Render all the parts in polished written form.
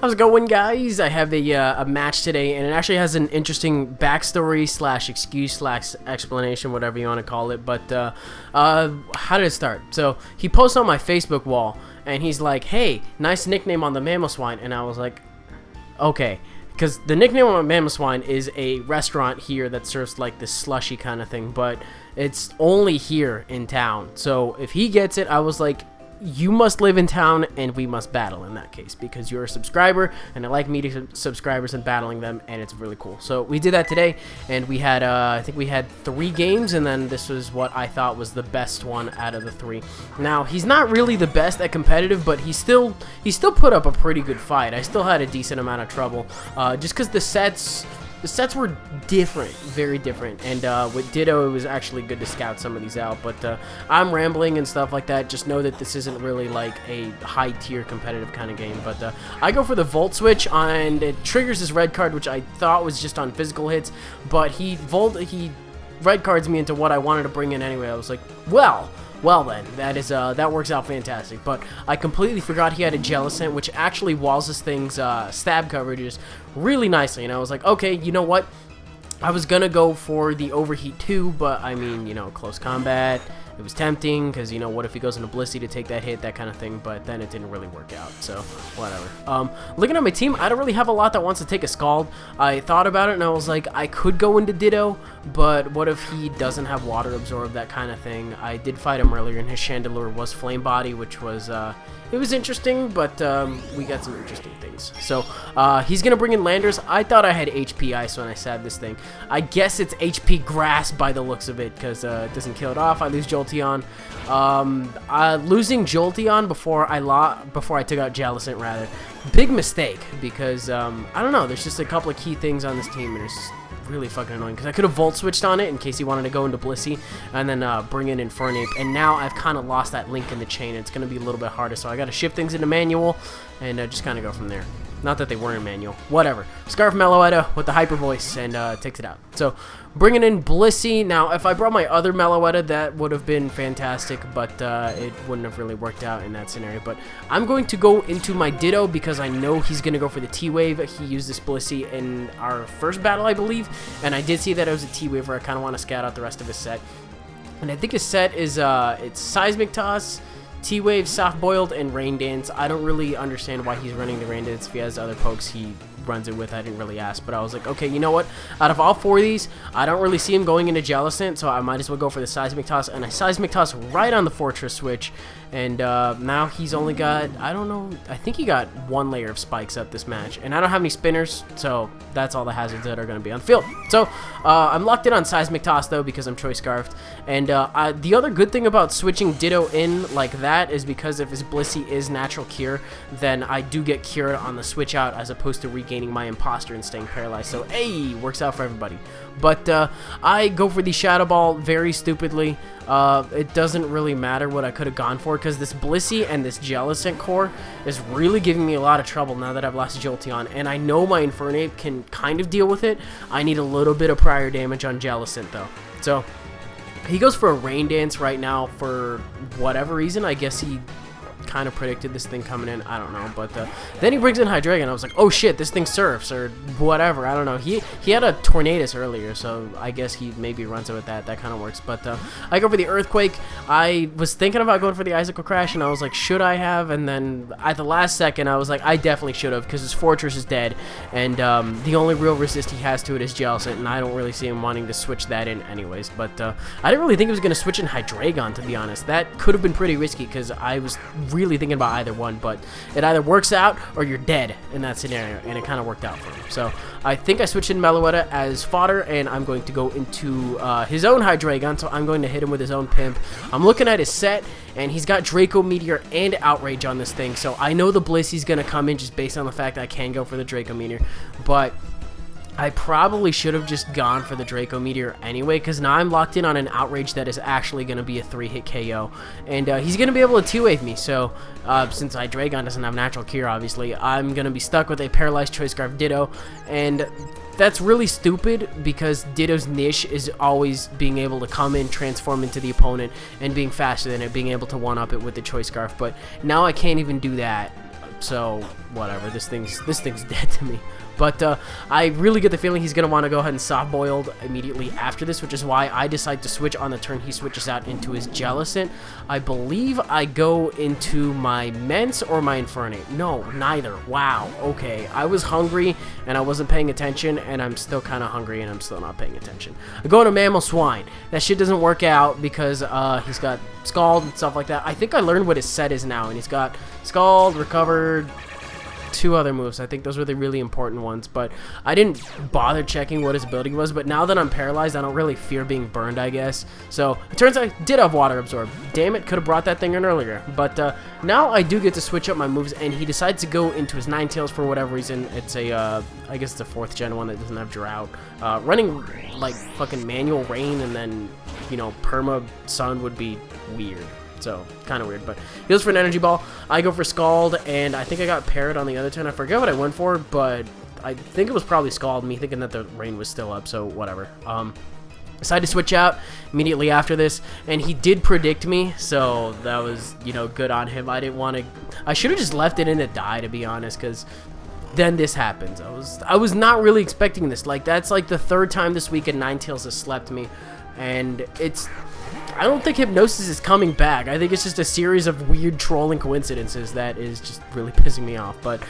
How's it going, guys? I have a match today, and it actually has an interesting backstory slash excuse slash explanation, whatever you want to call it. But how did it start? So he posts on my Facebook wall, and he's like, "Hey, nice nickname on the Mamoswine," and I was like, "Okay." Because the nickname on Mamoswine is a restaurant here that serves like this slushy kind of thing, but it's only here in town. So if he gets it, I was like, you must live in town and we must battle in that case, because you're a subscriber and I like meeting subscribers and battling them, and it's really cool. So we did that today, and we had I think we had 3 games, and then this was what I thought was the best one out of the 3. Now he's not really the best at competitive, but he still put up a pretty good fight. I still had a decent amount of trouble, just because the sets were different, very different, and with Ditto, it was actually good to scout some of these out, but I'm rambling and stuff like that. Just know that this isn't really like a high-tier competitive kind of game, but I go for the Volt Switch, and it triggers this red card, which I thought was just on physical hits, but he red cards me into what I wanted to bring in anyway. I was like, well then, that works out fantastic. But I completely forgot he had a Jellicent, which actually walls this thing's stab coverages really nicely. And I was like, okay, you know what? I was gonna go for the Overheat too, but I mean, you know, close combat. It was tempting, because, you know, what if he goes into Blissey to take that hit, that kind of thing, but then it didn't really work out, so whatever. Looking at my team, I don't really have a lot that wants to take a Scald. I thought about it, and I was like, I could go into Ditto, but what if he doesn't have Water Absorb, that kind of thing. I did fight him earlier, and his Chandelure was Flame Body, which was, it was interesting, but we got some interesting things. So, he's going to bring in Landers. I thought I had HP Ice when I said this thing. I guess it's HP Grass by the looks of it, because it doesn't kill it off. I lose Jolteon. Losing Jolteon before I took out Jellicent, rather. Big mistake, because, I don't know, there's just a couple of key things on this team, and it's really fucking annoying, because I could have Volt Switched on it in case he wanted to go into Blissey, and then bring in Infernape, and now I've kind of lost that link in the chain. It's going to be a little bit harder, so I got to shift things into manual, and just kind of go from there. Not that they weren't in manual. Whatever. Scarf Meloetta with the Hyper Voice, and takes it out. So, bringing in Blissey. Now, if I brought my other Meloetta, that would have been fantastic, but it wouldn't have really worked out in that scenario. But I'm going to go into my Ditto, because I know he's going to go for the T-Wave. He used this Blissey in our first battle, I believe, and I did see that it was a T-Wave, where I kind of want to scout out the rest of his set. And I think his set is it's Seismic Toss, T-Wave, Soft Boiled, and Rain Dance. I don't really understand why he's running the Rain Dance. If he has other pokes he runs it with, I didn't really ask, but I was like, okay, you know what? Out of all 4 of these, I don't really see him going into Jellicent, so I might as well go for the Seismic Toss, and I Seismic Toss right on the Fortress switch, and now he's only got, I don't know, I think he got 1 layer of spikes up this match, and I don't have any spinners, so that's all the hazards that are going to be on field. So, I'm locked in on Seismic Toss, though, because I'm Choice Scarfed, and the other good thing about switching Ditto in like that is because if his Blissey is Natural Cure, then I do get cured on the switch out, as opposed to regaining my Imposter and staying paralyzed. So, hey, works out for everybody. But I go for the Shadow Ball very stupidly. It doesn't really matter what I could have gone for, because this Blissey and this Jellicent core is really giving me a lot of trouble now that I've lost Jolteon, and I know my Infernape can kind of deal with it. I need a little bit of prior damage on Jellicent, though. So he goes for a Rain Dance right now for whatever reason. I guess he kind of predicted this thing coming in, I don't know, but then he brings in Hydreigon. I was like, oh shit, this thing surfs or whatever, I don't know. He had a Tornadus earlier, so I guess he maybe runs it with that kind of works. But I go for the Earthquake. I was thinking about going for the Icicle Crash, and I was like, should I have? And then at the last second I was like, I definitely should have, because his Fortress is dead, and the only real resist he has to it is Jellicent, and I don't really see him wanting to switch that in anyways. But I didn't really think he was going to switch in Hydreigon, to be honest. That could have been pretty risky, because I was really thinking about either one, but it either works out or you're dead in that scenario, and it kind of worked out for him. So I think I switched in Meloetta as fodder, and I'm going to go into his own Hydreigon, so I'm going to hit him with his own Pimp. I'm looking at his set, and he's got Draco Meteor and Outrage on this thing, so I know the Blissey's going to come in just based on the fact that I can go for the Draco Meteor, but I probably should have just gone for the Draco Meteor anyway, because now I'm locked in on an Outrage that is actually going to be a 3-hit KO, and he's going to be able to 2-wave me, so since Hydreigon doesn't have Natural Cure, obviously, I'm going to be stuck with a Paralyzed Choice Scarf Ditto, and that's really stupid, because Ditto's niche is always being able to come in, transform into the opponent, and being faster than it, being able to one-up it with the Choice Scarf, but now I can't even do that. so whatever. This thing's dead to me. But I really get the feeling he's going to want to go ahead and soft-boiled immediately after this, which is why I decide to switch on the turn he switches out into his Jellicent. I believe I go into my Mence or my Infernape. No, neither. Wow, okay. I was hungry, and I wasn't paying attention, and I'm still kind of hungry, and I'm still not paying attention. I go into Mammal Swine. That shit doesn't work out because he's got Scald and stuff like that. I think I learned what his set is now, and he's got Scald, Recovered, 2 other moves. I think those were the really important ones, but I didn't bother checking what his ability was. But now that I'm paralyzed, I don't really fear being burned, I guess. So it turns out I did have Water Absorb. Damn it, could have brought that thing in earlier. But now I do get to switch up my moves, and he decides to go into his Ninetales for whatever reason. It's a I guess it's a 4th gen one that doesn't have Drought. Running like fucking Manual Rain and then, you know, Perma Sun would be weird. So, kind of weird, but he goes for an Energy Ball. I go for Scald, and I think I got Parrot on the other turn. I forget what I went for, but I think it was probably Scald, me thinking that the rain was still up, so whatever. Decided to switch out immediately after this, and he did predict me, so that was, you know, good on him. I didn't want to... I should have just left it in to die, to be honest, because... then this happens. I was not really expecting this. Like, that's like the 3rd time this week Ninetales has slept me, and it's... I don't think Hypnosis is coming back. I think it's just a series of weird trolling coincidences that is just really pissing me off. But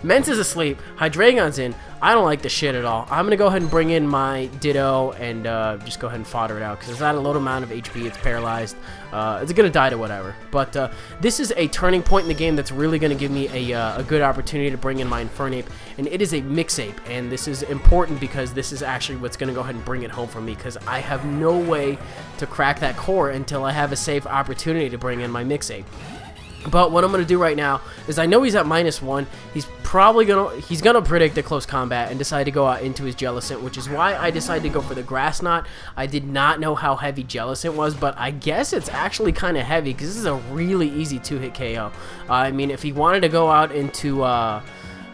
Mence is asleep. Hydreigon's in. I don't like the shit at all. I'm going to go ahead and bring in my Ditto and just go ahead and fodder it out because it's at a low amount of HP. It's paralyzed. It's going to die to whatever. But this is a turning point in the game that's really going to give me a good opportunity to bring in my Infernape. And it is a Mixape. And this is important because this is actually what's going to go ahead and bring it home for me because I have no way to crack that core until I have a safe opportunity to bring in my Mixape. But what I'm going to do right now is I know he's at -1. He's probably going to predict a close combat and decide to go out into his Jellicent, which is why I decided to go for the Grass Knot. I did not know how heavy Jellicent was, but I guess it's actually kind of heavy because this is a really easy 2-hit KO. I mean, if he wanted to go out into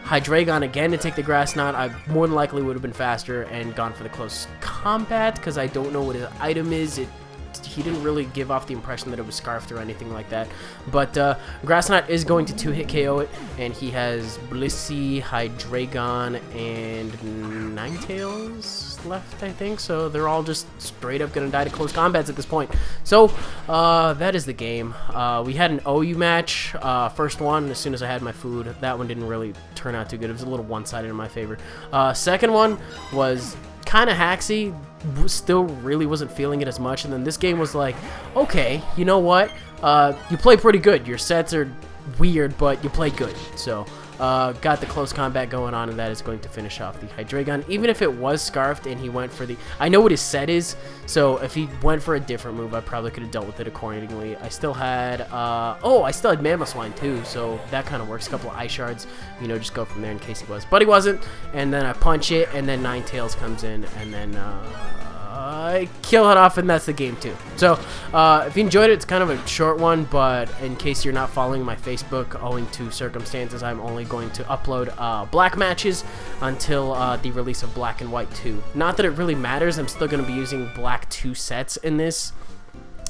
Hydreigon again to take the Grass Knot, I more than likely would have been faster and gone for the close combat because I don't know what his item is. He didn't really give off the impression that it was Scarfed or anything like that. But Grass Knot is going to 2-hit KO it, and he has Blissey, Hydreigon, and Ninetales left, I think. So they're all just straight up going to die to close combats at this point. So that is the game. We had an OU match, first one, as soon as I had my food. That one didn't really turn out too good. It was a little one-sided in my favor. Second one was kind of hacksy, still really wasn't feeling it as much, and then this game was like, okay, you know what, you play pretty good, your sets are weird, but you play good, so got the close combat going on, and that is going to finish off the Hydreigon. Even if it was Scarfed and he went for the... I know what his set is, so if he went for a different move, I probably could have dealt with it accordingly. I still had... I still had Mamoswine too, so that kind of works. A couple of Ice Shards, you know, just go from there in case he was. But he wasn't, and then I punch it, and then Ninetales comes in, and then... I kill it off, and that's the game too. So if you enjoyed it, it's kind of a short one, but in case you're not following my Facebook owing to circumstances, I'm only going to upload black matches until the release of Black and White 2. Not that it really matters, I'm still going to be using Black 2 sets in this,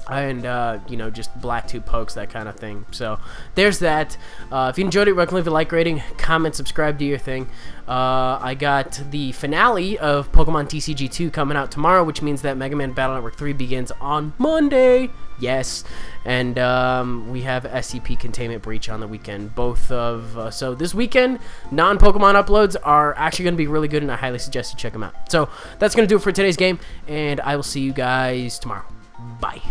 and you know, just Black 2 pokes, that kind of thing. So there's that. If you enjoyed it, leave a like rating, comment, subscribe, do your thing. I got the finale of Pokemon TCG 2 coming out tomorrow, which means that Mega Man Battle Network 3 begins on Monday. Yes, and we have SCP Containment Breach on the weekend. Both of so this weekend, non-Pokemon uploads are actually going to be really good, and I highly suggest you check them out. So that's going to do it for today's game, and I will see you guys tomorrow. Bye.